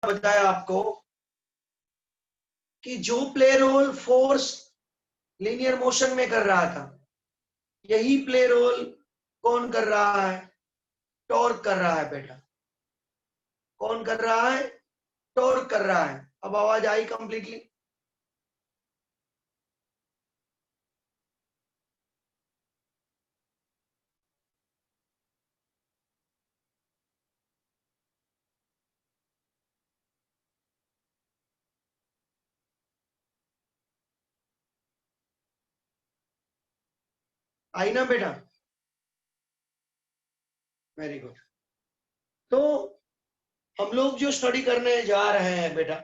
बताया आपको कि जो play role force linear motion में कर रहा था, यही प्ले रोल कौन कर रहा है? टॉर्क कर रहा है बेटा। कौन कर रहा है? टॉर्क कर रहा है। अब आवाज आई कंप्लीटली? आई ना बेटा? Very good. तो हम लोग जो स्टडी करने जा रहे हैं बेटा,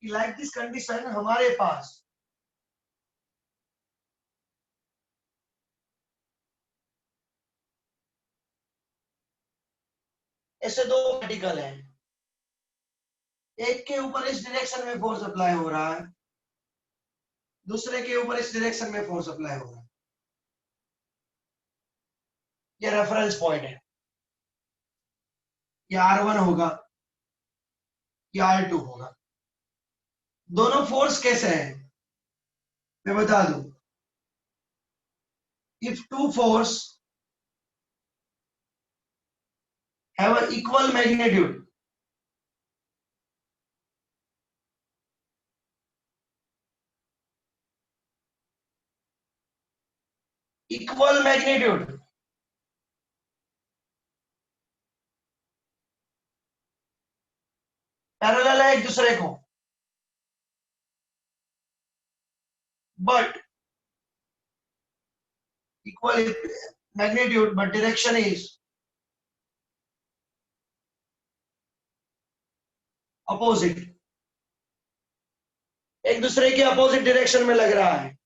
लाइक दिस कंडीशन हमारे पास ऐसे दो पार्टिकल हैं। एक के ऊपर इस डायरेक्शन में फोर्स अप्लाई हो रहा है, दूसरे के ऊपर इस डायरेक्शन में फोर्स अप्लाई हो रहा है। ये रेफरेंस पॉइंट है। ये R1 होगा, ये R2 होगा। दोनों फोर्स कैसे हैं मैं बता दूं। If two force have an equal magnitude, equal magnitude, parallel है एक दूसरे को, but equal magnitude but direction is opposite. एक दूसरे के अपोजिट डायरेक्शन में लग रहा है,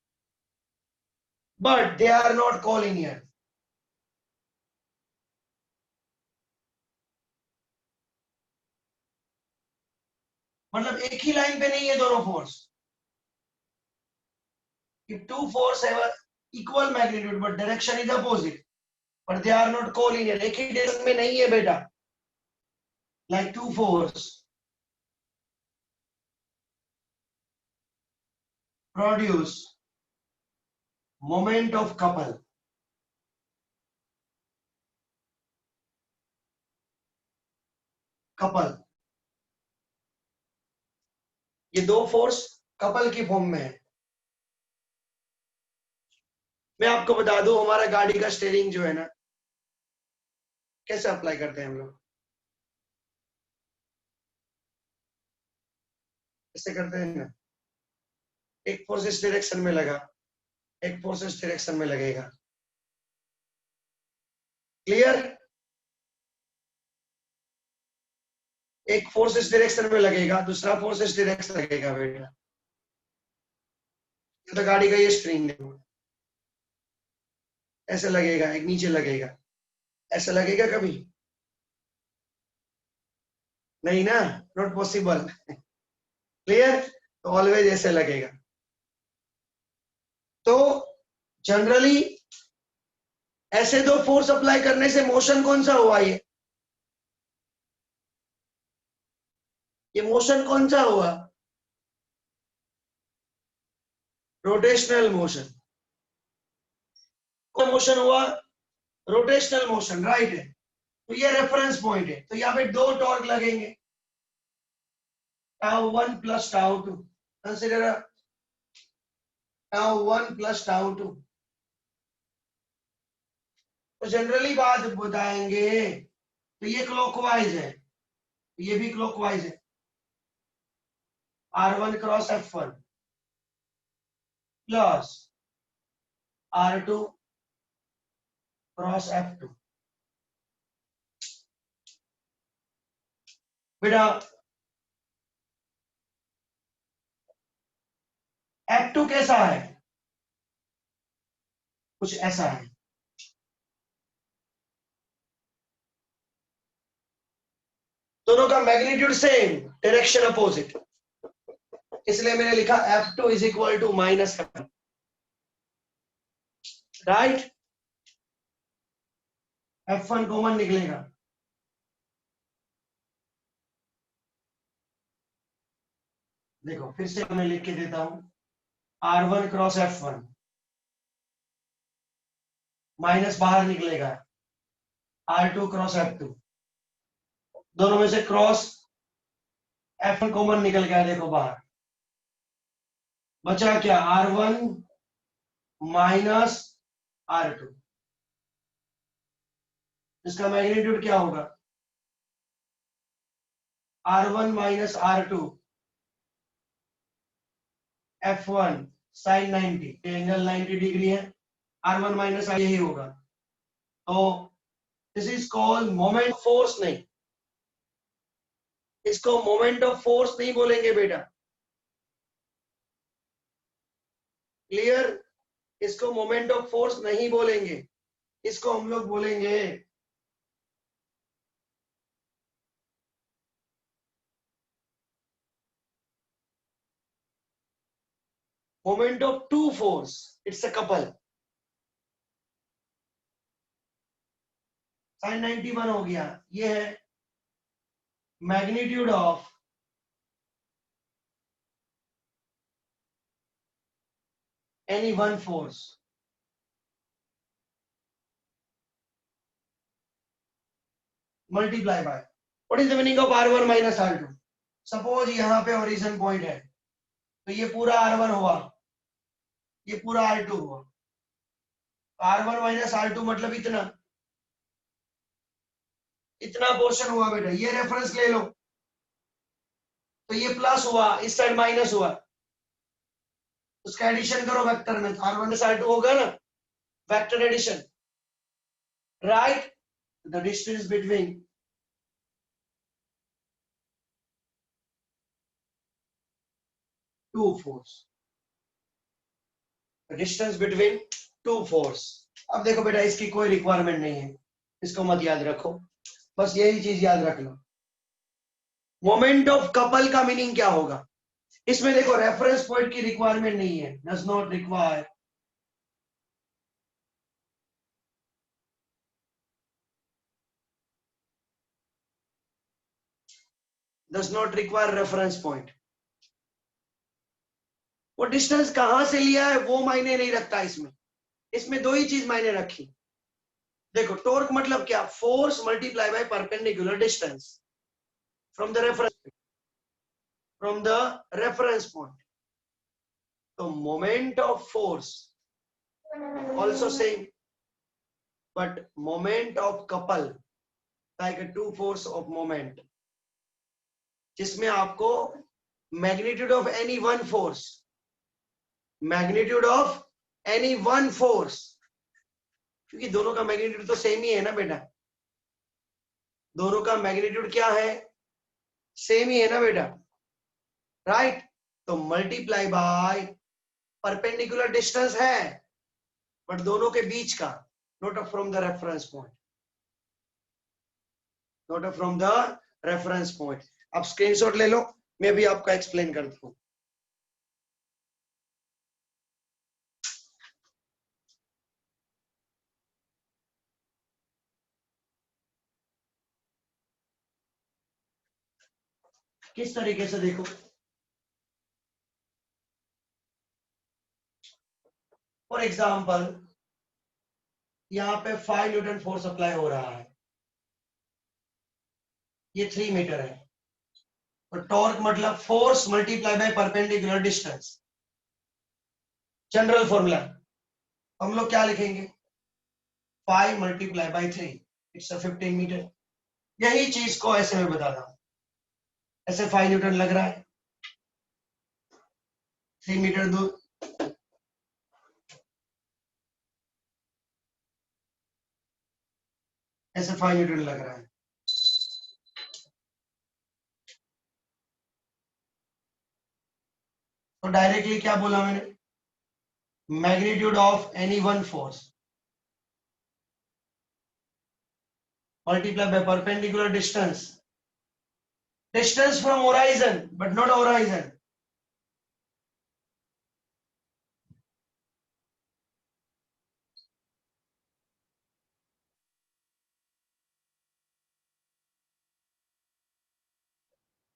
but they are not collinear. मतलब एक ही लाइन पे नहीं है दोनों force. If two force have a equal magnitude but direction is opposite, but they are not collinear, एक ही डायरेक्शन में नहीं है बेटा। Like two force produce moment of couple. Couple, ये दो फोर्स कपल की फॉर्म में है। मैं आपको बता दूं, हमारा गाड़ी का स्टीयरिंग जो है ना, कैसे अप्लाई करते हैं हम लोग? कैसे करते हैं ना, एक फोर्स इस डायरेक्शन में लगा, एक फोर्स इस डायरेक्शन में लगेगा। क्लियर? एक फोर्स इस डायरेक्शन में लगेगा, दूसरा फोर्स इस डायरेक्शन लगेगा बेटा। तो गाड़ी का ये स्प्रिंग देखो, ऐसे लगेगा, एक नीचे लगेगा, ऐसा लगेगा कभी? नहीं ना, नॉट पॉसिबल। क्लियर? तो ऑलवेज ऐसे लगेगा। तो जनरली ऐसे दो फोर्स अप्लाई करने से मोशन कौन सा हुआ? ये मोशन कौन सा हुआ? Rotational motion. कौन मोशन हुआ? रोटेशनल मोशन, राइट है। तो ये रेफरेंस पॉइंट है। तो यहाँ पे दो टॉर्क लगेंगे, tau 1 plus tau 2। Consider tau 1 plus tau 2। तो जनरली बात बताएंगे तो ये क्लॉकवाइज है, ये भी क्लॉकवाइज है। R1 cross F1 plus R2 cross F2। बेटा F2 कैसा है? कुछ ऐसा है। दोनों का मैग्नीट्यूड सेम, डायरेक्शन अपोजिट, इसलिए मैंने लिखा F2 is equal to minus F1। Right? F1 common निकलेगा, देखो फिर से मैं लिख के देता हूं, R1 क्रॉस F1 माइनस बाहर निकलेगा, R2 क्रॉस F2, दोनों में से क्रॉस F1 कॉमन निकल गया, देखो बाहर बचा क्या, R1 माइनस R2, इसका मैग्नीट्यूड क्या होगा, R1 minus R2 F1 sign 90, angle 90 degree है, R1 माइनस यही होगा। तो this is called moment force, नहीं, इसको मोमेंट ऑफ फोर्स नहीं बोलेंगे बेटा, क्लियर, इसको मोमेंट ऑफ फोर्स नहीं बोलेंगे, इसको हम लोग बोलेंगे moment of two force, it's a couple. Sine 91 हो गया, ये है magnitude of any one force, multiply by what is the meaning of R1 minus R2। Suppose यहाँ पे ओरिजिन पॉइंट है, तो ये पूरा R1 हुआ, ये पूरा R2 हुआ, R1 माइनस R2 मतलब इतना, इतना पोर्शन हुआ बेटा, ये रेफरेंस ले लो, तो ये प्लस हुआ, इस साइड माइनस हुआ, उसका एडिशन करो वेक्टर में, तो R1 माइनस R2 होगा ना, vector addition, right, the distance between two force, distance between two force. अब देखो बेटा, इसकी कोई रिक्वायरमेंट नहीं है, इसको मत याद रखो, बस यही चीज याद रख लो। मोमेंट ऑफ कपल का मीनिंग क्या होगा, इसमें देखो रेफरेंस पॉइंट की रिक्वायरमेंट नहीं है, does not require, does not require reference point. वो डिस्टेंस कहां से लिया है वो मायने नहीं रखता, इसमें इसमें दो ही चीज मायने रखी। देखो टॉर्क मतलब क्या, force multiply by perpendicular distance from the reference, from the reference point. तो moment of force also same, but moment of couple like a two force of moment, जिसमें आपको magnitude of any one force, magnitude of any one force, क्योंकि दोनों का magnitude तो same ही है ना बेटा, दोनों का मैग्नीट्यूड क्या है, सेम ही है ना बेटा, राइट। तो मल्टीप्लाई बाय परपेंडिकुलर डिस्टेंस है, बट दोनों के बीच का, not from the reference point, not from the reference point. अब स्क्रीनशॉट ले लो, मैं भी आपका एक्सप्लेन करता हूं। किस तरीके से देखो, फॉर एग्जाम्पल यहाँ पे 5 न्यूटन फोर्स अप्लाई हो रहा है, ये 3 मीटर है, तो टॉर्क मतलब force multiply by perpendicular distance, general formula हम लोग क्या लिखेंगे, 5 मल्टीप्लाई बाय 3, इट्स 15 मीटर। यही चीज को ऐसे में बताता हूं, ऐसे 5 न्यूटन लग रहा है, 3 मीटर दूर, ऐसे 5 न्यूटन लग रहा है, तो डायरेक्टली क्या बोला मैंने, magnitude of any one force multiply by perpendicular distance, distance from horizon but not horizon,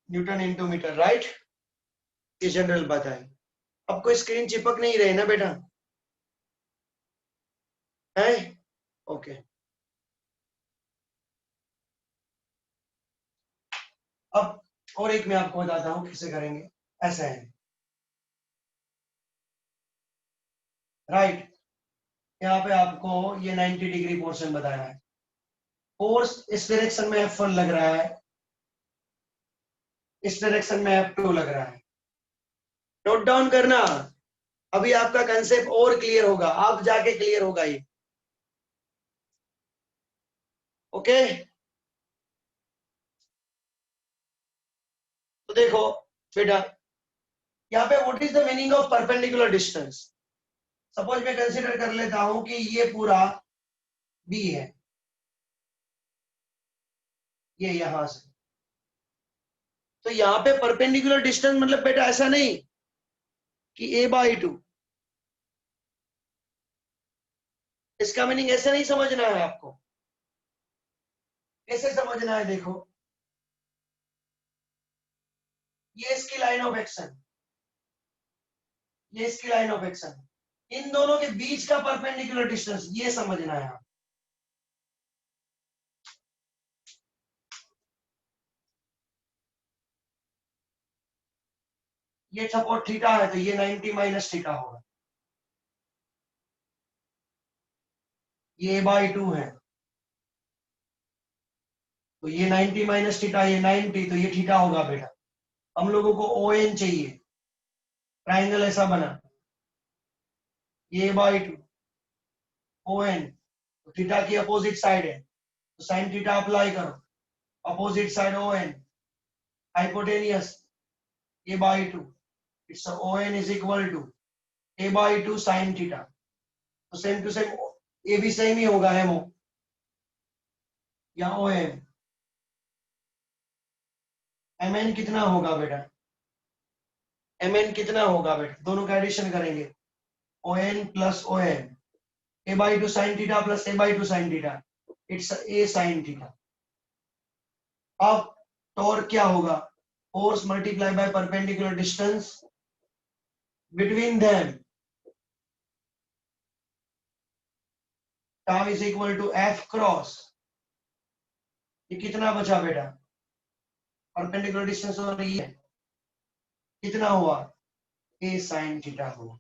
newton into metre, right. ये जनरल बात है। अब कोई स्क्रीन चिपक नहीं रहे ना बेटा, है? ओके। अब और एक मैं आपको बताता हूं कैसे करेंगे। ऐसा है, राइट। यहाँ पे आपको ये 90 डिग्री पोर्शन बताया है, फोर्स इस डायरेक्शन में F1 लग रहा है, इस डायरेक्शन में F2 लग रहा है। नोट डाउन करना, अभी आपका कंसेप्ट और क्लियर होगा, आप जाके क्लियर होगा ये। ओके, तो देखो बेटा, यहाँ पे what is the meaning of perpendicular distance. Suppose मैं कंसीडर कर लेता हूं कि ये पूरा बी है, ये यहां से, तो यहाँ पे परपेंडिकुलर डिस्टेंस मतलब बेटा ऐसा नहीं कि a/2, इसका मीनिंग ऐसे नहीं समझना है आपको। कैसे समझना है, देखो ये इसकी लाइन ऑफ एक्शन, ये इसकी लाइन ऑफ एक्शन, इन दोनों के बीच का परपेंडिकुलर डिस्टेंस ये समझना है। ये सपोज थीटा है तो ये 90 माइनस थीटा होगा, ये a/2 है तो ये 90 माइनस थीटा, ये 90 तो ये थीटा होगा बेटा। हम लोगों को ON चाहिए, ट्राइंगल ऐसा बना, ये a/2 ON, तो थीटा की अपोजिट साइड है तो साइन थीटा अप्लाई करो, opposite side ON, hypotenuse a/2, it's ON is equal to a/2 sine theta. तो सेम टू सेम ये भी सेम ही होगा, एमओ या OM। MN कितना होगा बेटा, MN कितना होगा बेटा, दोनों का एडिशन करेंगे, ON plus OM, a/2 sine theta plus a/2 sine theta, it's a sine theta. अब टॉर्क क्या होगा, force multiply by perpendicular distance between them, tau is equal to F cross. ये कितना बचा बेटा, परपेंडिकुलर डिस्टेंस और ये कितना हुआ, a साइन थीटा हुआ।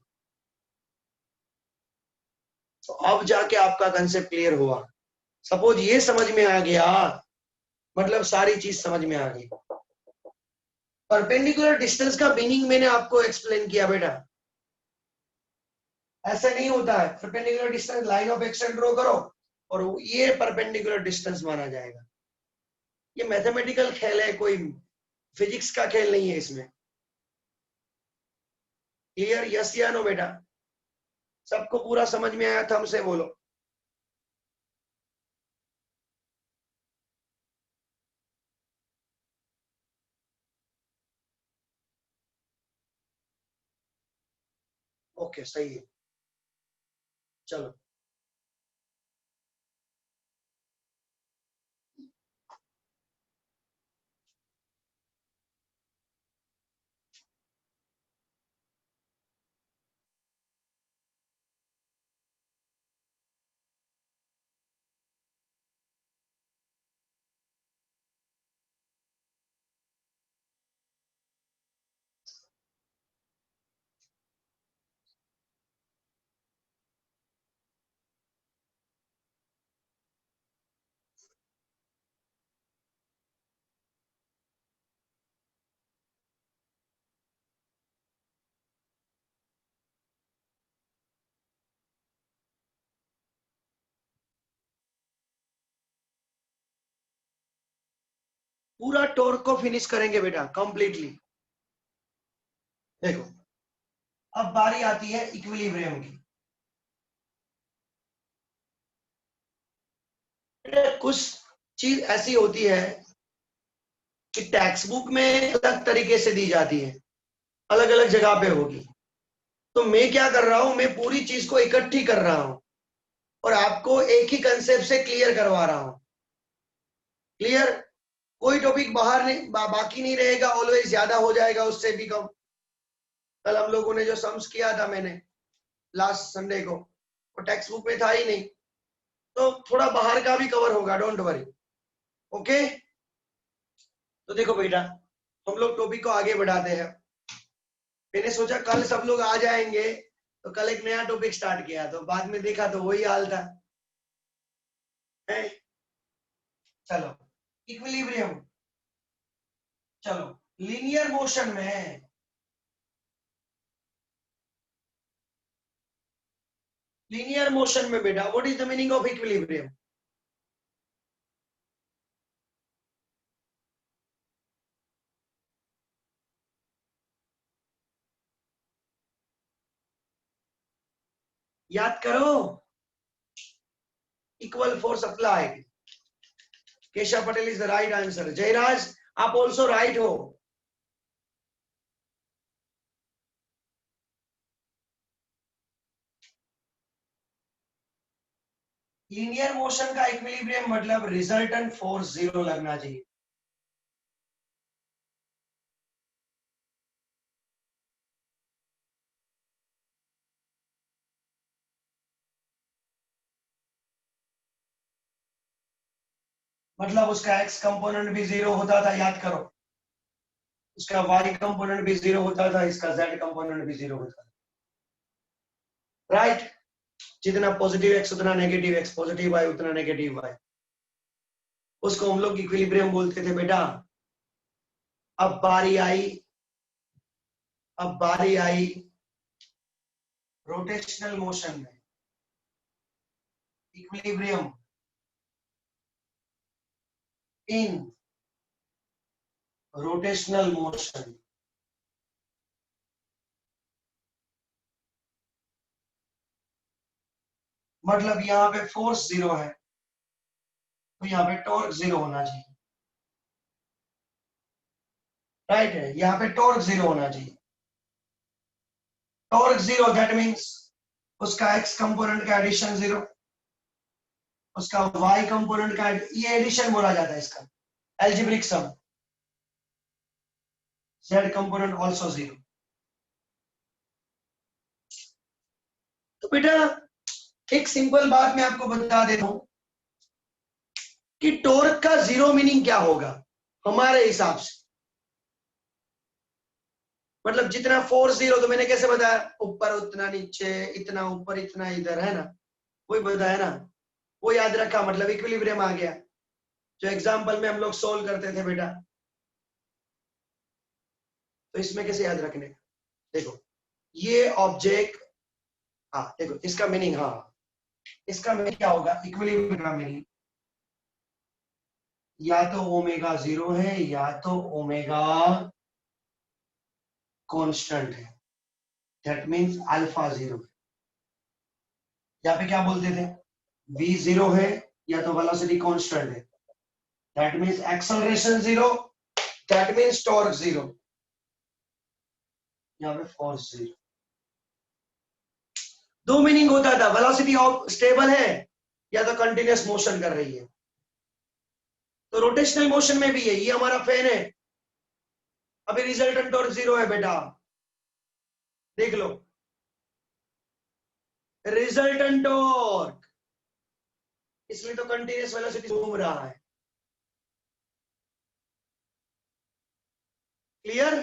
तो अब जाके आपका कंसेप्ट क्लियर हुआ। सपोज ये समझ में आ गया, मतलब सारी चीज समझ में आ गई। परपेंडिकुलर डिस्टेंस का मीनिंग मैंने आपको एक्सप्लेन किया बेटा, ऐसे नहीं होता है। Perpendicular distance line of action draw करो और ये परपेंडिकुलर डिस्टेंस माना जाएगा। ये मैथमेटिकल खेल है, कोई फिजिक्स का खेल नहीं है इसमें। क्लियर, यस या नो बेटा? सबको पूरा समझ में आया? थम से बोलो। ओके, सही है, चलो। पूरा टॉर्क को फिनिश करेंगे बेटा कंप्लीटली। देखो, अब बारी आती है इक्विलिब्रियम की। कुछ चीज ऐसी होती है कि टेक्स्ट बुक में अलग तरीके से दी जाती है, अलग अलग जगह पे होगी। तो मैं क्या कर रहा हूं, मैं पूरी चीज को इकट्ठी कर रहा हूं और आपको एक ही कंसेप्ट से क्लियर करवा रहा हूं। क्लियर, कोई टॉपिक बाहर नहीं, बाकी नहीं रहेगा, ऑलवेज ज्यादा हो जाएगा उससे भी कम। कल हम लोगों ने जो सम्स किया था मैंने लास्ट संडे को, वो टेक्स्ट बुक में था ही नहीं, तो थोड़ा बाहर का भी कवर होगा, डोंट वरी। ओके, तो देखो बेटा, हम लोग टॉपिक को आगे बढ़ाते हैं। मैंने सोचा कल सब लोग आ जाएंगे, तो कल एक नया टॉपिक स्टार्ट किया, तो बाद में देखा तो वही हाल था। चलो इक्विलिब्रियम, चलो लीनियर मोशन में, लीनियर मोशन में बेटा what is the meaning of equilibrium? याद करो, equal force applied. Keshav Patel is the right answer. Jayraj आप ऑल्सो राइट हो। लीनियर मोशन का इक्विलिब्रियम मतलब रिजल्टेंट फोर्स जीरो लगना चाहिए। मतलब उसका एक्स कंपोनेंट भी जीरो होता था, याद करो, उसका वाई कंपोनेंट भी जीरो होता था, इसका जेड कंपोनेंट भी जीरो होता था, राइट? जितना पॉजिटिव एक्स उतना नेगेटिव एक्स, पॉजिटिव वाई उतना नेगेटिव वाई, उसको हम लोग इक्विलिब्रियम बोलते थे बेटा। अब बारी आई, अब बारी आई रोटेशनल मोशन में, इक्विलिब्रियम इन रोटेशनल मोशन। मतलब यहाँ पे फोर्स जीरो है, तो यहाँ पे टॉर्क जीरो होना चाहिए, राइट है? यहाँ पे टॉर्क जीरो होना चाहिए। टॉर्क जीरो दैट मीन्स उसका एक्स कंपोनेंट का एडिशन जीरो, उसका वाई कंपोनेंट का, ये एडिशन बोला जाता है इसका, algebraic sum. Z component also zero. तो बेटा एक सिंपल बात मैं आपको बता देता हूं कि टॉर्क का जीरो मीनिंग क्या होगा हमारे हिसाब से। मतलब जितना फोर्स जीरो, तो मैंने कैसे बताया, ऊपर उतना नीचे, इतना ऊपर इतना इधर, है ना? वही बताया ना, वो याद रखा, मतलब इक्विलिब्रियम आ गया, जो एग्जांपल में हम लोग सोल्व करते थे बेटा। तो इसमें कैसे याद रखने, देखो ये ऑब्जेक्ट, हाँ देखो इसका मीनिंग, हाँ इसका मीनिंग क्या होगा, इक्विलिब्रियम का मीनिंग या तो ओमेगा जीरो है या तो ओमेगा कांस्टेंट है, दैट मींस अल्फा जीरो। यहाँ पे क्या बोलते थे, v जीरो है या तो वेलोसिटी कांस्टेंट है, that means acceleration zero, that means torque zero, यहाँ पे फोर्स जीरो। दो मीनिंग होता था, वेलोसिटी स्टेबल है या तो कंटिन्यूअस मोशन कर रही है। तो रोटेशनल मोशन में भी है, ये हमारा फैन है, अभी रिजल्टेंट टॉर्क जीरो है बेटा, देख लो रिजल्टेंट टॉर्क, इसमें तो कंटिन्यूअस वेलोसिटी घूम रहा है। क्लियर?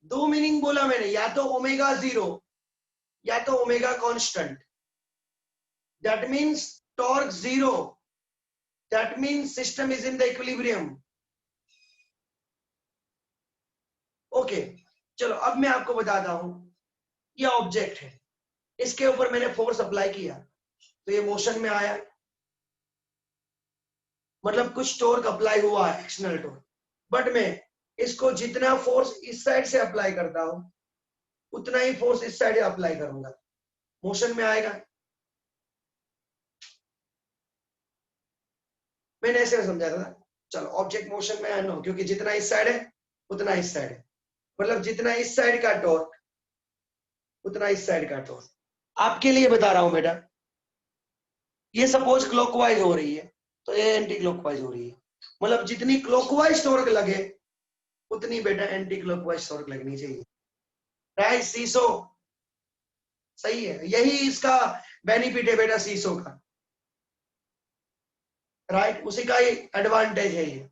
दो मीनिंग बोला मैंने, या तो ओमेगा जीरो या तो omega constant, that means torque zero, that means system is in the equilibrium. Okay, चलो अब मैं आपको बताता हूं, ये ऑब्जेक्ट है, इसके ऊपर मैंने फोर्स अप्लाई किया तो ये मोशन में आया, मतलब कुछ टॉर्क अप्लाई हुआ है, एक्सटर्नल टॉर्क। बट मैं इसको जितना फोर्स इस साइड से अप्लाई करता हूं उतना ही फोर्स इस साइड अप्लाई करूंगा, मोशन में आएगा। मैंने ऐसे समझाया था, चलो ऑब्जेक्ट मोशन में है नो, क्योंकि जितना इस साइड है उतना इस साइड है, मतलब जितना इस साइड का टॉर्क उतना इस साइड का टॉर्क। आपके लिए बता रहा हूं बेटा, ये सपोज क्लॉकवाइज हो रही है तो ये एंटी क्लॉकवाइज हो रही है, मतलब जितनी क्लॉकवाइज टॉर्क लगे उतनी बेटा एंटी क्लॉकवाइज टॉर्क लगनी चाहिए, राइट। सीसो सही है, यही इसका बेनिफिट है बेटा सीसो का, राइट। उसी का ही एडवांटेज है ये।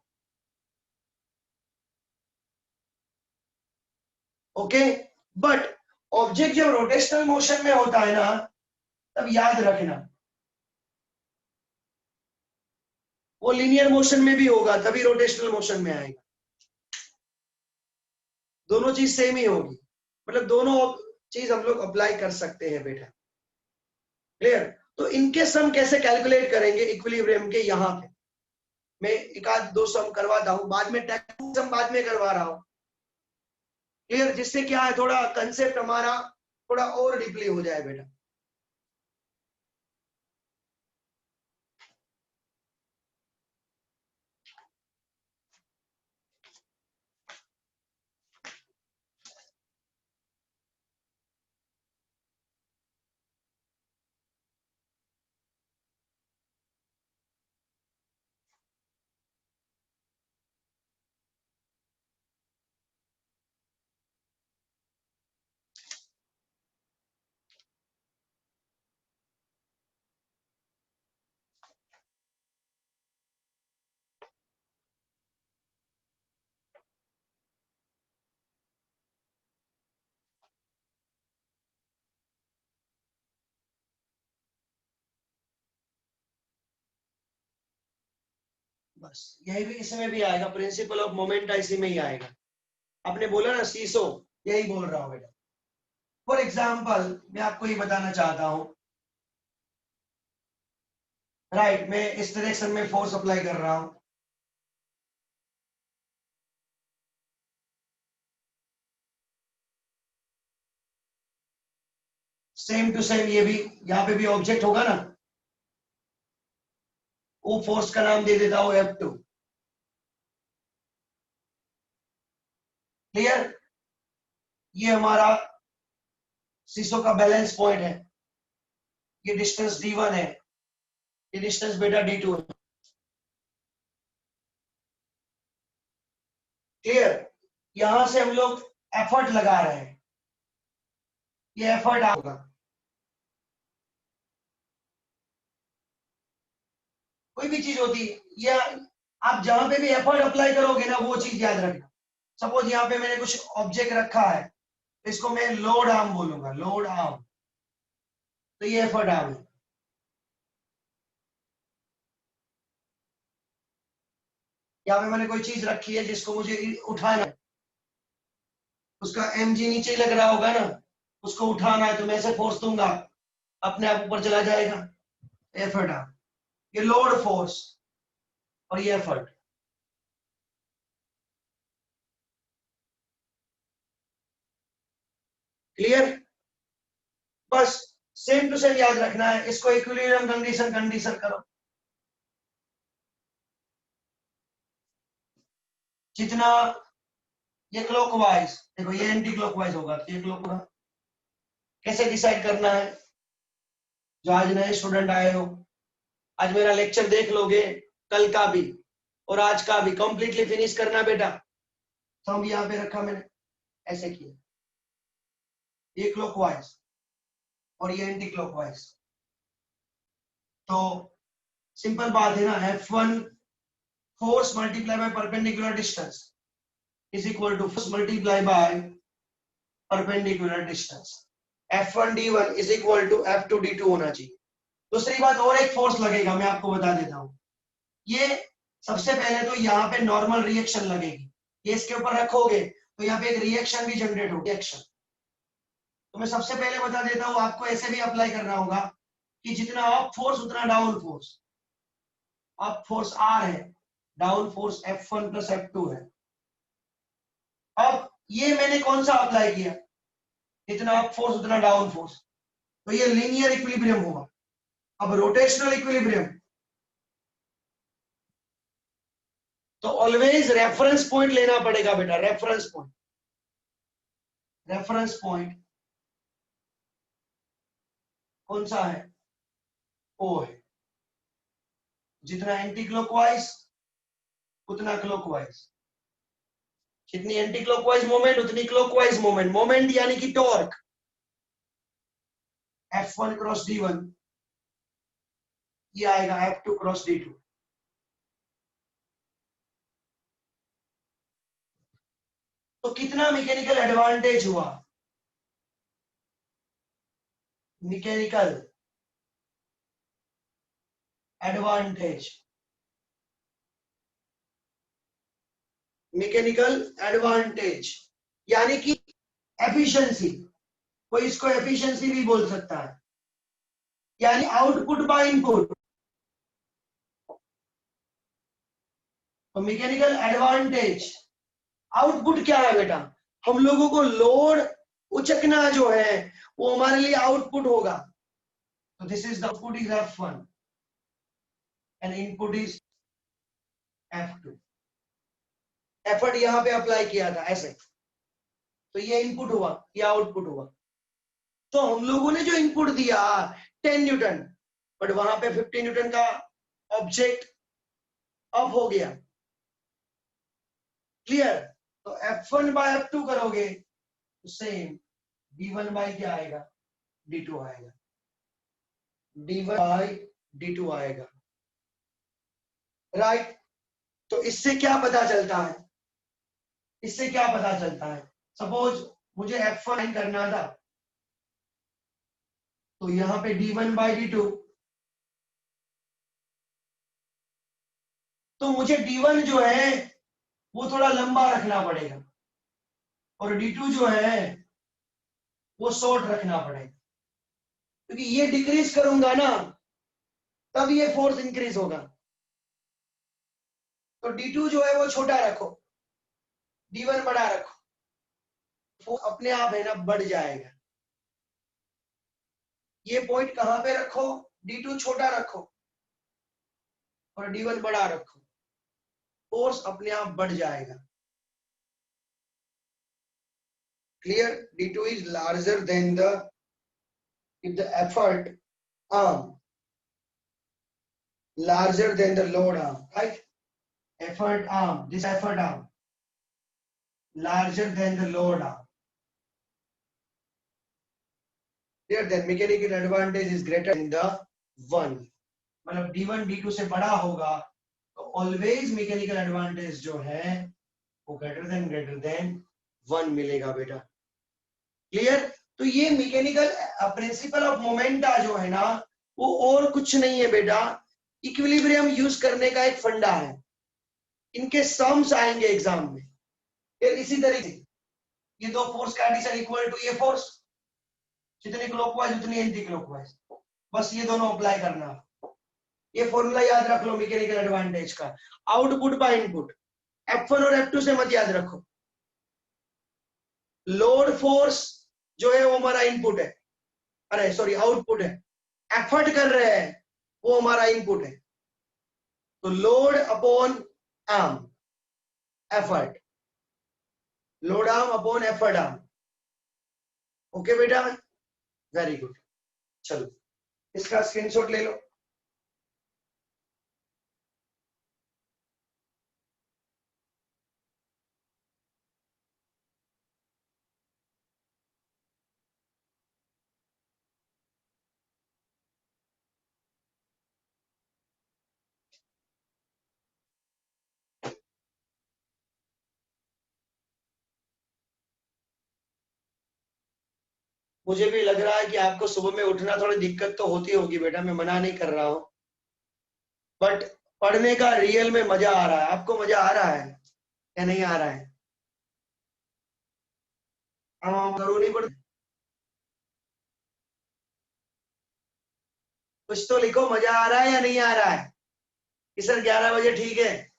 ओके, बट ऑब्जेक्ट जब रोटेशनल मोशन में होता है ना, तब याद रखना वो लीनियर मोशन में भी होगा तभी रोटेशनल मोशन में आएगा, दोनों चीज सेम ही होगी, मतलब दोनों चीज हम लोग अप्लाई कर सकते हैं बेटा, क्लियर। तो इनके सम कैसे कैलकुलेट करेंगे इक्विलिब्रियम के, यहाँ पे मैं एक आध दो सम करवाता हूं, बाद में टेक्निकल सम बाद में करवा रहा हूं, क्लियर, जिससे क्या है थोड़ा कंसेप्ट हमारा थोड़ा और डीपली हो जाए बेटा। बस यही भी इसमें भी आएगा, प्रिंसिपल ऑफ मोमेंटा इसी में ही आएगा, आपने बोला ना सीसो, यही बोल रहा हूं बेटा। फॉर एग्जाम्पल मैं आपको ये बताना चाहता हूं, राइट, मैं इस डायरेक्शन में फोर्स अप्लाई कर रहा हूं, सेम टू सेम ये भी, यहाँ पे भी ऑब्जेक्ट होगा ना, वो फोर्स का नाम दे देता हूं F2, क्लियर। ये हमारा सीसो का बैलेंस पॉइंट है, ये डिस्टेंस D1 है, ये डिस्टेंस बेटा D2 है, क्लियर। यहां से हम लोग एफर्ट लगा रहे हैं, ये एफर्ट होगा, कोई भी चीज होती है, या आप जहां पे भी एफर्ट अप्लाई करोगे ना वो चीज याद रखना। सपोज यहाँ पे मैंने कुछ ऑब्जेक्ट रखा है, इसको मैं लोड आर्म बोलूंगा, लोड आर्म, तो ये एफर्ट आर्म है। यहाँ पे मैंने कोई चीज रखी है जिसको मुझे उठाना है, उसका mg नीचे लग रहा होगा ना, उसको उठाना है तो मैं ऐसे फोर्स दूंगा, अपने आप ऊपर चला जाएगा, एफर्ट आर्म। ये लोड फोर्स और ये एफर्ट, क्लियर। बस सेम टू सेम याद रखना है, इसको इक्विलिब्रियम कंडीशन कंडीशन करो, जितना ये क्लॉकवाइज, देखो ये एंटी क्लॉकवाइज होगा तो ये क्लॉकवाइज, कैसे डिसाइड करना है, जो आज नए स्टूडेंट आए हो, आज मेरा लेक्चर देख लोगे, कल का भी और आज का भी कंप्लीटली फिनिश करना बेटा। तो हम यहाँ पे रखा मैंने, ऐसे किया, ये क्लॉकवाइज और ये एंटी क्लॉकवाइज, तो सिंपल बात है ना, F1 force multiply by perpendicular distance is equal to force multiply by perpendicular distance, F1 D1 is equal to F2 D2 होना चाहिए। दूसरी बात, और एक फोर्स लगेगा, मैं आपको बता देता हूं, ये सबसे पहले तो यहाँ पे नॉर्मल रिएक्शन लगेगी, ये इसके ऊपर रखोगे तो यहाँ पे एक रिएक्शन भी जनरेट होगी, रिएक्शन। तो मैं सबसे पहले बता देता हूँ, आपको ऐसे भी अप्लाई करना होगा कि जितना अप फोर्स उतना down force, up force R है, down force F1 plus F2 है। अब ये मैंने कौन सा अप्लाई किया, जितना अप फोर्स उतना डाउन फोर्स, तो ये लीनियर इक्विलिब्रियम होगा। अब रोटेशनल इक्विलिब्रियम, तो ऑलवेज रेफरेंस पॉइंट लेना पड़ेगा बेटा, रेफरेंस पॉइंट, रेफरेंस पॉइंट कौन सा है, ओ है, जितना एंटी क्लॉकवाइज उतना क्लॉकवाइज, जितनी एंटी क्लॉकवाइज मोमेंट उतनी क्लॉकवाइज मोमेंट। मोमेंट यानी कि टॉर्क, F1 क्रॉस D1 ये आएगा F2 क्रॉस D2। तो कितना मैकेनिकल एडवांटेज हुआ, मैकेनिकल एडवांटेज, मैकेनिकल एडवांटेज यानी कि एफिशिएंसी, कोई इसको एफिशिएंसी भी बोल सकता है, यानी आउटपुट बाय इनपुट। तो मैकेनिकल एडवांटेज, आउटपुट क्या है बेटा, हम लोगों को लोड उचकना जो है वो हमारे लिए आउटपुट होगा। तो this is the output is F1 and input is F2। Effort यहां पे अप्लाई किया था ऐसे, तो ये इनपुट हुआ, ये आउटपुट हुआ। तो हम लोगों ने जो इनपुट दिया 10 न्यूटन, बट वहां पे 15 न्यूटन का ऑब्जेक्ट ऑफ हो गया। क्लियर? तो F1 बाय F2 करोगे तो सेम D1 बाय क्या आएगा, D2 आएगा, D1 बाय D2 आएगा। राइट? तो इससे क्या पता चलता है, इससे क्या पता चलता है, सपोज मुझे F1 करना था, तो यहां पे D1 बाय D2, तो मुझे D1 जो है वो थोड़ा लंबा रखना पड़ेगा और D2 जो है वो शॉर्ट रखना पड़ेगा, क्योंकि ये डिक्रीज करूंगा ना तब ये फोर्स इंक्रीज होगा। तो D2 जो है वो छोटा रखो, D1 बड़ा रखो, फोर्स अपने आप है ना बढ़ जाएगा। ये पॉइंट कहां पे रखो, D2 छोटा रखो और D1 बड़ा रखो, फोर्स अपने आप बढ़ जाएगा। Clear? D2 is larger than the, if the effort arm larger than the load arm, right? Effort arm, this effort arm larger than the load arm. Here then mechanical advantage is greater than the 1, मतलब D1 D2 से बड़ा होगा तो always mechanical advantage जो है वो greater than 1 मिलेगा बेटा। क्लियर? तो ये मैकेनिकल प्रिंसिपल ऑफ मोमेंटा जो है ना वो और कुछ नहीं है बेटा, इक्विलिब्रियम यूज करने का एक फंडा है। इनके सम्स आएंगे एग्जाम में। फिर इसी तरीके ये दो फोर्स का एडिशन इक्वल टू ये फोर्स, जितनी क्लॉकवाइज उतनी एंटी क्लॉकवाइज, बस ये दोनों अप्लाई करना। ये फॉर्मूला याद रख लो मैकेनिकल एडवांटेज का, आउटपुट बाय इनपुट। F1 और F2 से मत याद रखो, लोड फोर्स जो है वो हमारा इनपुट है, अरे सॉरी आउटपुट है, एफर्ट कर रहे हैं वो हमारा इनपुट है। तो load upon arm, effort, load arm upon effort arm. Okay बेटा, वेरी गुड। चलो इसका स्क्रीनशॉट ले लो। मुझे भी लग रहा है कि आपको सुबह में उठना थोड़ी दिक्कत तो होती होगी बेटा, मैं मना नहीं कर रहा हूं, बट पढ़ने का रियल में मजा आ रहा है। आपको मजा आ रहा है या नहीं आ रहा है? जरूर नहीं पढ़ते, कुछ तो लिखो, मजा आ रहा है या नहीं आ रहा है कि सर 11 बजे ठीक है?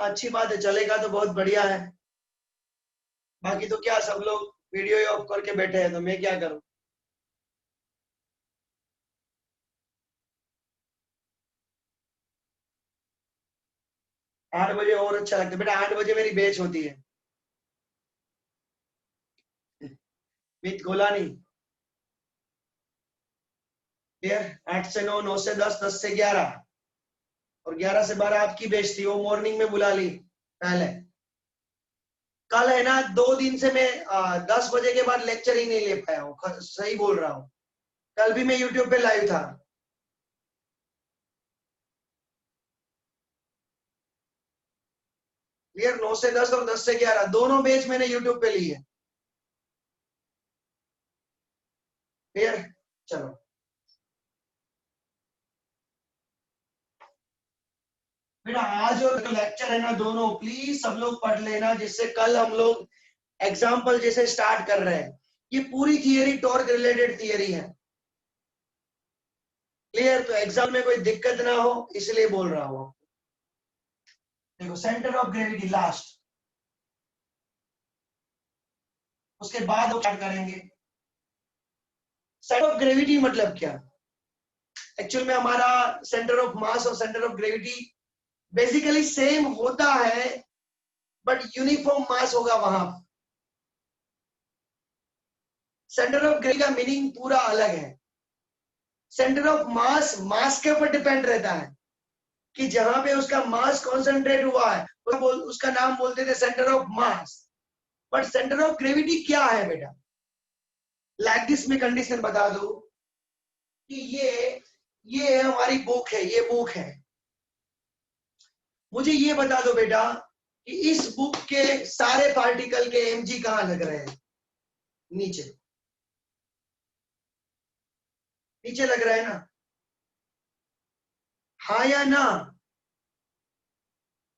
अच्छी बात है, चलेगा तो बहुत बढ़िया है। बाकी तो क्या, सब लोग वीडियो ही ऑफ करके बैठे हैं, तो मैं क्या करूं। आठ बजे और अच्छा लगता है बेटा, 8 बजे मेरी बैच होती है विथ गोलानी। फिर 8 से 9, 9 से 10, 10 से 11 और 11 से 12 आपकी बैच थी, वो मॉर्निंग में बुला ली पहले। कल है ना, 2 दिन से मैं 10 बजे के बाद लेक्चर ही नहीं ले पाया हूँ, सही बोल रहा हूँ। कल भी मैं यूट्यूब पे लाइव था। क्लियर, 9 से 10 और 10 से 11 दोनों बैच मैंने यूट्यूब पे ली है। क्लियर, चलो। बेटा आज और लेक्चर है ना, दोनों प्लीज सब लोग पढ़ लेना, जिससे कल हम लोग एग्जाम्पल जैसे स्टार्ट कर रहे हैं। ये पूरी थियरी टॉर्क रिलेटेड थियरी है। क्लियर, तो एग्जाम में कोई दिक्कत ना हो इसलिए बोल रहा हूं। देखो, सेंटर ऑफ ग्रेविटी लास्ट, उसके बाद स्टार्ट करेंगे। सेंटर ऑफ ग्रेविटी मतलब क्या? एक्चुअल में हमारा सेंटर ऑफ मास और centre of gravity basically same होता है, बट यूनिफॉर्म मास होगा वहां। सेंटर ऑफ ग्रेविटी का मीनिंग पूरा अलग है। सेंटर ऑफ मास, मास के ऊपर डिपेंड रहता है कि जहां पे उसका मास कॉन्सेंट्रेट हुआ है, उसका नाम बोलते थे centre of mass. But centre of gravity क्या है बेटा? लाइक दिस में कंडीशन बता दो कि ये हमारी बुक है, ये बुक है। मुझे ये बता दो बेटा कि इस बुक के सारे पार्टिकल के mg कहां लग रहे हैं? नीचे, नीचे लग रहा है ना? हाँ या ना?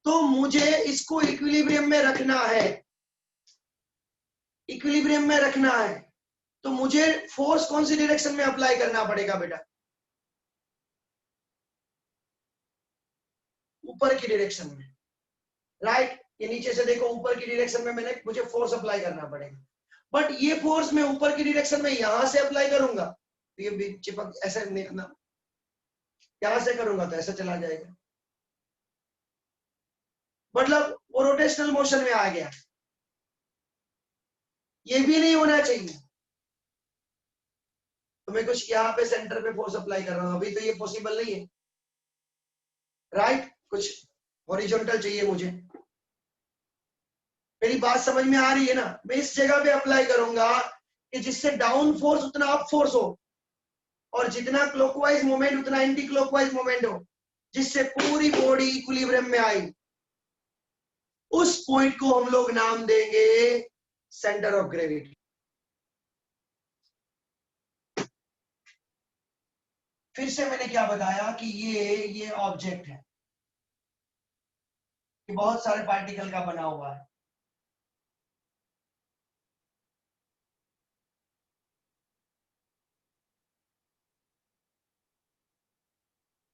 तो मुझे इसको इक्विलिब्रियम में रखना है, इक्विलिब्रियम में रखना है, तो मुझे फोर्स कौन सी डायरेक्शन में अप्लाई करना पड़ेगा बेटा? ऊपर की डायरेक्शन में, राइट। ये नीचे से देखो, ऊपर की डायरेक्शन में मुझे फोर्स अप्लाई करना पड़ेगा। बट ये फोर्स मैं ऊपर की डायरेक्शन में यहां से अप्लाई करूंगा तो ये चिपक ऐसे नहीं, यहां से करूंगा तो ऐसा चला जाएगा, मतलब वो रोटेशनल मोशन में आ गया। ये भी नहीं होना चाहिए। तो मैं कुछ यहाँ पे सेंटर पे फोर्स अप्लाई कर रहा हूँ, अभी तो ये पॉसिबल नहीं है, राइट। कुछ हॉरिजॉन्टल चाहिए मुझे। मेरी बात समझ में आ रही है ना? मैं इस जगह पे अप्लाई करूंगा कि जिससे डाउन फोर्स उतना अप फोर्स हो, और जितना क्लॉकवाइज मोमेंट उतना एंटी क्लॉकवाइज मोमेंट हो, जिससे पूरी बॉडी इक्विलिब्रियम में आई। उस पॉइंट को हम लोग नाम देंगे सेंटर ऑफ ग्रेविटी। फिर से मैंने क्या बताया कि ये ऑब्जेक्ट है, कि बहुत सारे पार्टिकल का बना हुआ है।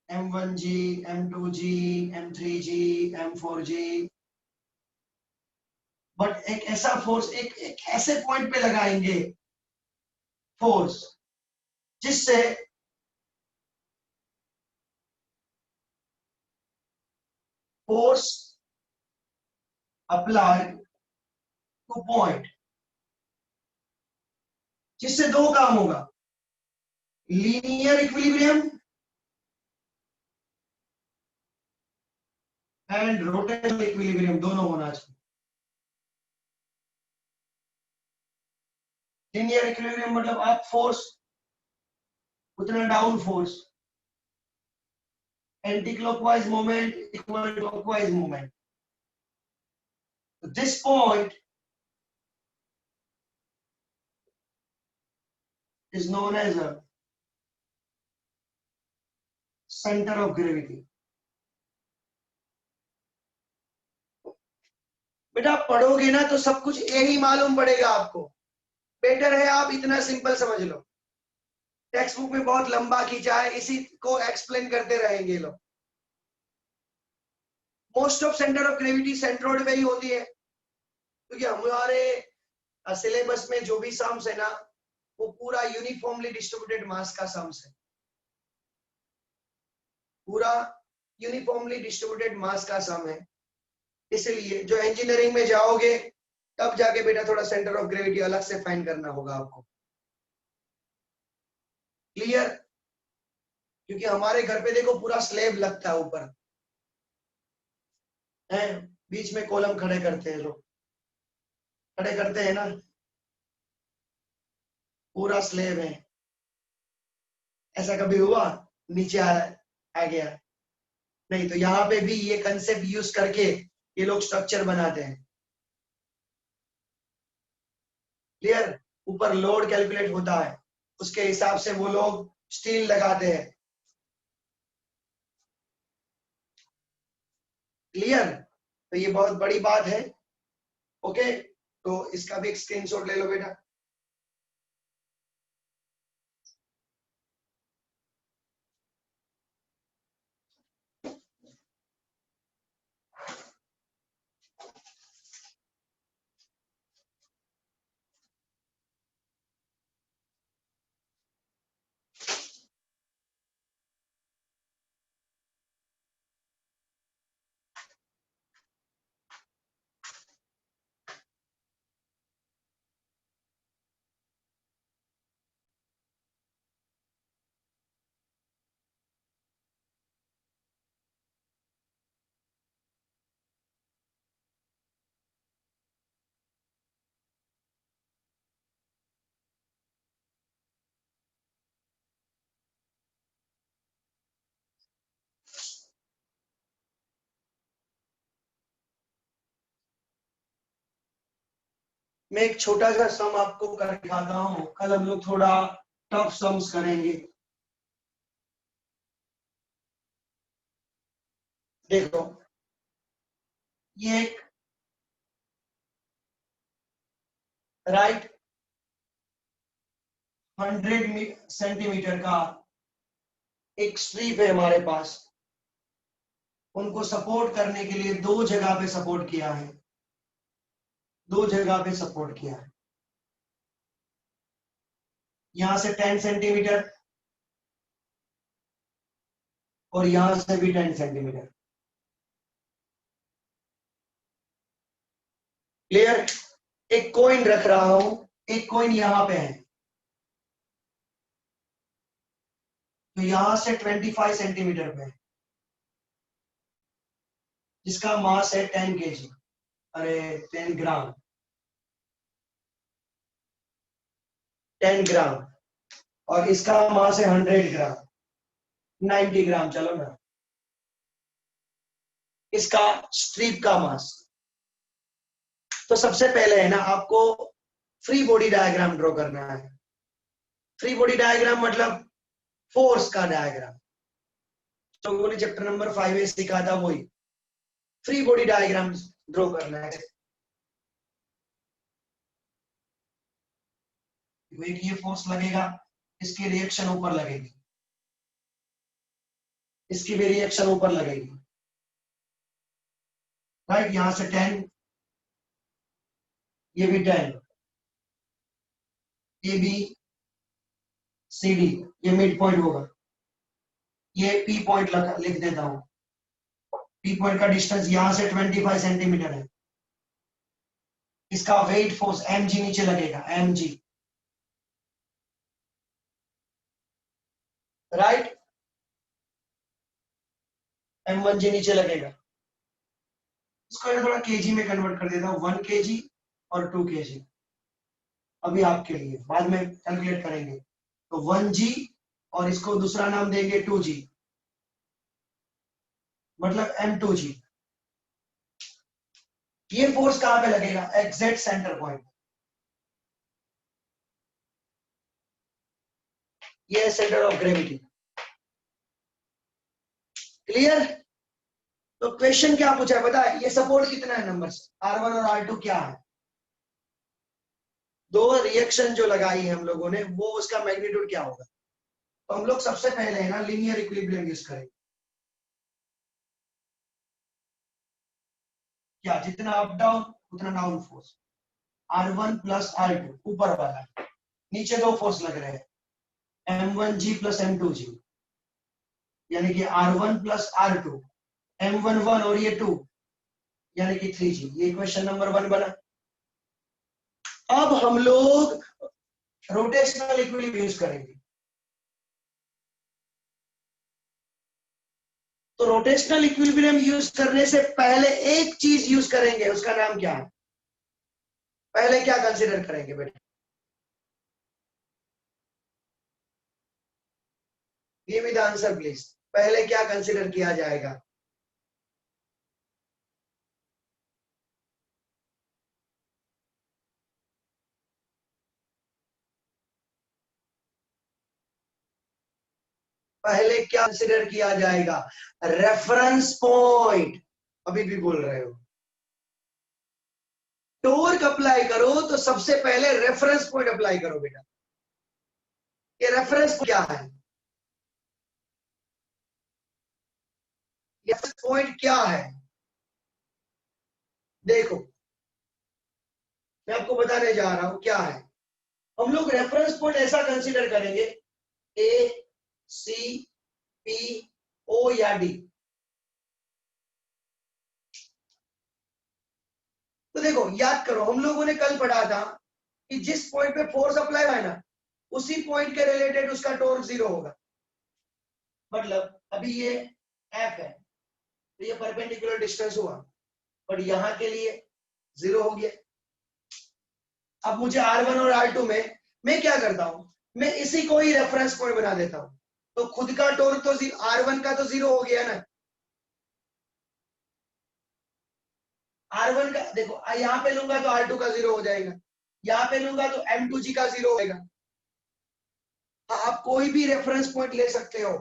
M1G, M2G, M3G, M4G। But एक ऐसा फोर्स, एक ऐसे पॉइंट पे लगाएंगे फोर्स, जिससे फोर्स अप्लाई टू पॉइंट, जिससे दो काम होगा, linear equilibrium and rotational equilibrium, दोनों होना चाहिए। लीनियर इक्विलिब्रियम मतलब अप फोर्स उतना down force, anti clockwise moment equal clockwise moment. This point is known as a center of gravity। बेटा पढ़ोगे ना तो सब कुछ यही मालूम पड़ेगा आपको। बेटर है आप इतना सिंपल समझ लो। टेक्स्ट बुक में बहुत लंबा खींचा है, इसी को एक्सप्लेन करते रहेंगे लोग। Most of centre of gravity centroid में ही होती है, क्योंकि हमारे सिलेबस में जो भी सम्स है ना वो पूरा यूनिफॉर्मली डिस्ट्रीब्यूटेड मास का सम्स है, पूरा यूनिफॉर्मली डिस्ट्रीब्यूटेड मास का सम है। इसलिए जो इंजीनियरिंग में जाओगे तब जाके बेटा थोड़ा सेंटर ऑफ ग्रेविटी अलग से फाइंड करना होगा आपको। क्लियर? क्योंकि हमारे घर पे देखो पूरा स्लैब लगता है ऊपर है, बीच में कॉलम खड़े करते हैं, लोग खड़े करते हैं ना, पूरा स्लैब है। ऐसा कभी हुआ नीचे आ गया? नहीं। तो यहाँ पे भी ये कंसेप्ट यूज करके ये लोग स्ट्रक्चर बनाते हैं। क्लियर? ऊपर लोड कैलकुलेट होता है, उसके हिसाब से वो लोग स्टील लगाते हैं। क्लियर? तो ये बहुत बड़ी बात है। ओके, तो इसका भी एक स्क्रीनशॉट ले लो बेटा। मैं एक छोटा सा सम आपको कर दिखाता हूँ, कल हम लोग थोड़ा टफ सम्स करेंगे। देखो ये एक राइट 100 सेंटीमीटर का एक स्ट्रिप है हमारे पास, उनको सपोर्ट करने के लिए दो जगह पे सपोर्ट किया है, दो जगह पे सपोर्ट किया है। यहां से 10 सेंटीमीटर और यहां से भी 10 सेंटीमीटर। क्लियर? एक कॉइन रख रहा हूं, एक कॉइन यहां पे है, तो यहां से 25 सेंटीमीटर पे है, जिसका मास है 10 केजी, अरे 10 ग्राम, 10 ग्राम, और इसका मास है 100 ग्राम, 90 ग्राम, चलो ना, इसका स्ट्रिप का मास। तो सबसे पहले है ना आपको फ्री बॉडी डायग्राम ड्रॉ करना है। फ्री बॉडी डायग्राम मतलब फोर्स का डायग्राम, जो उन्होंने चैप्टर नंबर 5 में सिखा था वही फ्री बॉडी डायग्राम ड्रॉ करना है। एक ये फोर्स लगेगा, इसकी रिएक्शन ऊपर लगेगी, इसकी भी रिएक्शन ऊपर लगेगी, राइट? यहां से 10, ये भी 10, ये भी सी डी, ये मिड पॉइंट होगा, ये पी पॉइंट लिख देता हूं। पी पॉइंट का डिस्टेंस यहां से 25 सेंटीमीटर है, इसका वेट फोर्स mg नीचे लगेगा, mg, राइट? m1g नीचे लगेगा। इसको थोड़ा केजी में कन्वर्ट कर देता हूँ, 1 केजी और 2 केजी, अभी आपके लिए, बाद में कैलकुलेट करेंगे। तो 1g और इसको दूसरा नाम देंगे 2g, मतलब m2g। ये फोर्स कहां पे लगेगा? एग्जैक्ट सेंटर पॉइंट, ये है सेंटर ऑफ ग्रेविटी। क्लियर? तो क्वेश्चन क्या पूछा है पता है? ये सपोर्ट कितना है नंबर्स, R1 और R2 क्या है? दो रिएक्शन जो लगाई है हम लोगों ने, वो उसका मैग्नीट्यूड क्या होगा? तो हम लोग सबसे पहले है ना लीनियर इक्विलिब्रियम यूज करेंगे। क्या, जितना अप डाउन उतना down force, R1 plus R2 ऊपर वाला, नीचे दो फोर्स लग रहे हैं, M1G प्लस M2G, यानी कि R1 प्लस R2, M11 और ये 2 यानी कि 3G। ये क्वेश्चन नंबर 1 बना। अब हम लोग रोटेशनल इक्विलिब्रियम यूज करेंगे। तो रोटेशनल इक्विलिब्रियम यूज करने से पहले एक चीज यूज करेंगे, उसका नाम क्या है? पहले क्या कंसीडर करेंगे बेटा? Give me the answer please. पहले क्या कंसीडर किया जाएगा? पहले क्या कंसीडर किया जाएगा? Reference point. अभी भी बोल रहे हो, टॉर्क अप्लाई करो तो सबसे पहले रेफरेंस पॉइंट अप्लाई करो बेटा। ये रेफरेंस क्या है? रेफरेंस पॉइंट क्या है? देखो, मैं आपको बताने जा रहा हूं क्या है। हम लोग रेफरेंस पॉइंट ऐसा कंसीडर करेंगे, ए, सी, पी, ओ या डी। तो देखो, याद करो, हम लोगों ने कल पढ़ा था कि जिस पॉइंट पे फोर्स अप्लाई हुआ है ना, उसी पॉइंट के रिलेटेड उसका टॉर्क 0 होगा। मतलब अभी ये एफ है, तो ये परपेंडिकुलर डिस्टेंस हुआ, बट यहां के लिए 0 हो गया। अब मुझे R1 और R2 में मैं क्या करता हूं, मैं इसी को ही रेफरेंस पॉइंट बना देता हूं। तो खुद का टॉर्क तो R1 का तो 0 हो गया ना। R1 का देखो, यहां पे लूंगा तो R2 का 0 हो जाएगा, यहां पे लूंगा तो M2G का 0 होगा। हाँ, आप कोई भी रेफरेंस पॉइंट ले सकते हो।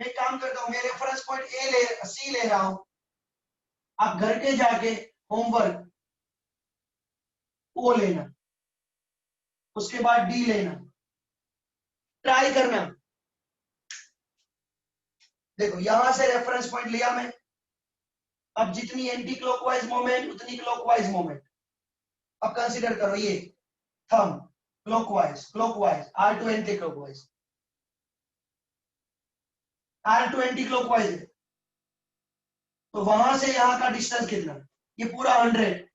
मैं काम करता हूं, मैं रेफरेंस पॉइंट सी ले रहा हूं। आप घर के जाके होमवर्क ओ लेना, उसके बाद डी लेना, ट्राई करना। देखो, यहां से रेफरेंस पॉइंट लिया मैं। अब जितनी एंटी क्लॉकवाइज मोमेंट उतनी क्लॉकवाइज मोमेंट। अब कंसीडर करो, ये thumb clockwise, clockwise R2 anti clockwise, R2 anti clockwise है। तो वहां से यहां का डिस्टेंस कितना? ये पूरा 100,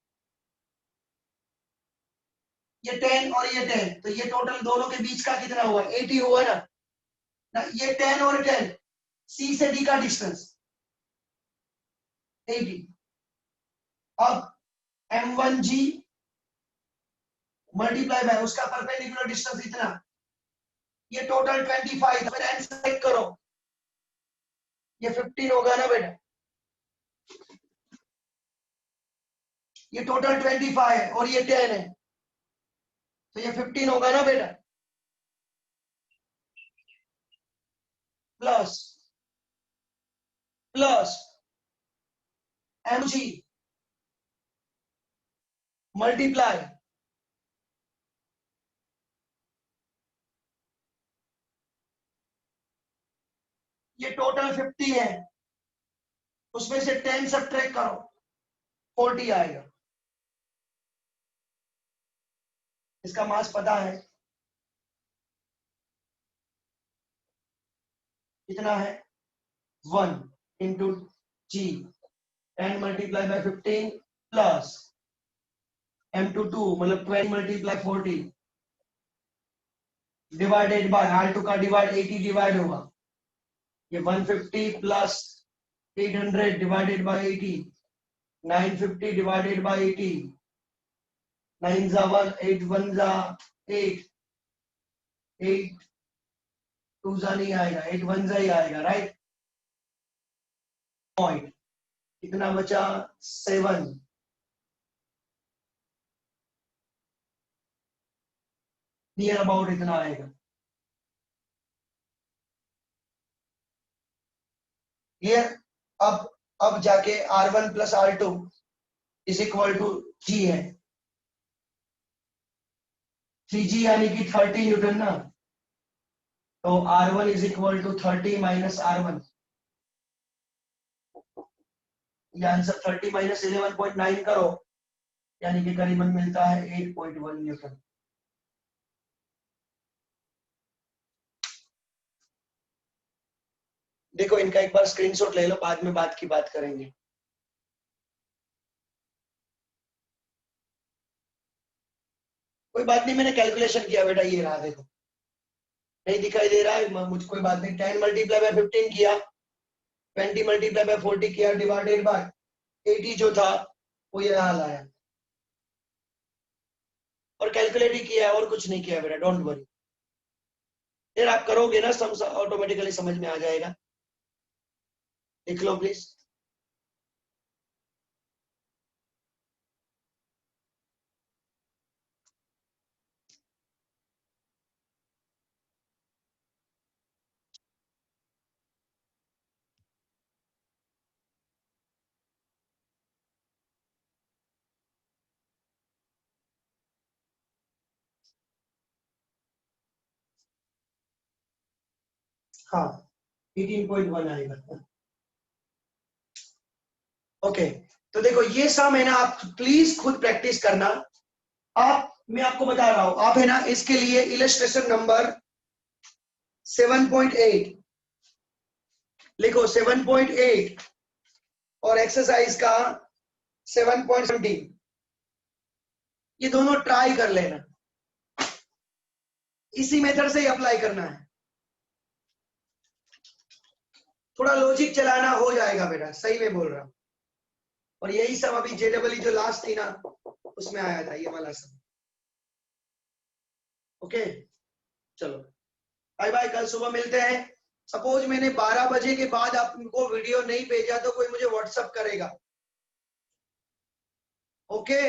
ये 10 और ये 10, तो ये टोटल दोनों के बीच का कितना हुआ? 80 हुआ ना। ये 10 और 10, सी से डी का डिस्टेंस 80। अब M1G मल्टीप्लाई बाय उसका परपेंडिकुलर डिस्टेंस इतना, ये टोटल 25। फिर आंसर चेक करो, ये 15 होगा ना बेटा। ये टोटल 25 है और ये 10 है, तो ये 15 होगा ना बेटा। प्लस प्लस mg मल्टीप्लाई ये टोटल 50 है, उसमें से 10 सब्ट्रैक्ट करो, 40 आएगा। इसका मास पता है कितना है? 1 into g, 10 multiply by 15 plus M22 मतलब 20 मल्टीप्लाई 40 डिवाइडेड बाय R2 का डिवाइड 80 डिवाइड होगा, ये 150 plus 800 divided by 80, 950 divided by 80, 9 जा 1, 8 1 जा 8, 8 2 जा नहीं आएगा, 8 1 जा ही आएगा, राइट। पॉइंट कितना बचा? 7। नियर अबाउट इतना आएगा। क्लियर? अब जाके R1 plus R2 is equal to G है, 3G यानी कि 30 न्यूटन ना। तो R1 is equal to 30 minus R1, ये आंसर 30 माइनस 11.9 करो, यानी कि करीबन मिलता है 8.1 न्यूटन। देखो इनका एक बार स्क्रीनशॉट ले लो, बाद में बात की बात करेंगे। कोई बात नहीं, मैंने कैलकुलेशन किया बेटा, ये रहा देखो, नहीं दिखाई दे रहा है मुझे, कोई बात नहीं। 10 मल्टीप्लाई बाय 15 किया, 20 मल्टीप्लाई बाय 40 किया, डिवाइडेड बाय 80 जो था वो ये हाल आया, और कैलकुलेट ही किया और कुछ नहीं किया बेटा, डोंट वरी। फिर आप करोगे ना, सम ऑटोमेटिकली समझ में आ जाएगा। लिख लो प्लीज। हाँ 18.1 आएगा। ओके, तो देखो ये सम है ना, आप प्लीज खुद प्रैक्टिस करना। आप, मैं आपको बता रहा हूं, आप है ना इसके लिए इलस्ट्रेशन नंबर 7.8 लिखो, 7.8 और एक्सरसाइज का 7.17, ये दोनों ट्राई कर लेना, इसी मेथड से ही अप्लाई करना है। थोड़ा लॉजिक चलाना, हो जाएगा बेटा, सही में बोल रहा हूं। और यही सब अभी जेडब्ल्यू जो लास्ट थी ना उसमें आया था, ये वाला सब। ओके चलो, बाय बाय, कल सुबह मिलते हैं। सपोज मैंने 12 बजे के बाद आपको वीडियो नहीं भेजा तो कोई मुझे व्हाट्सएप करेगा। ओके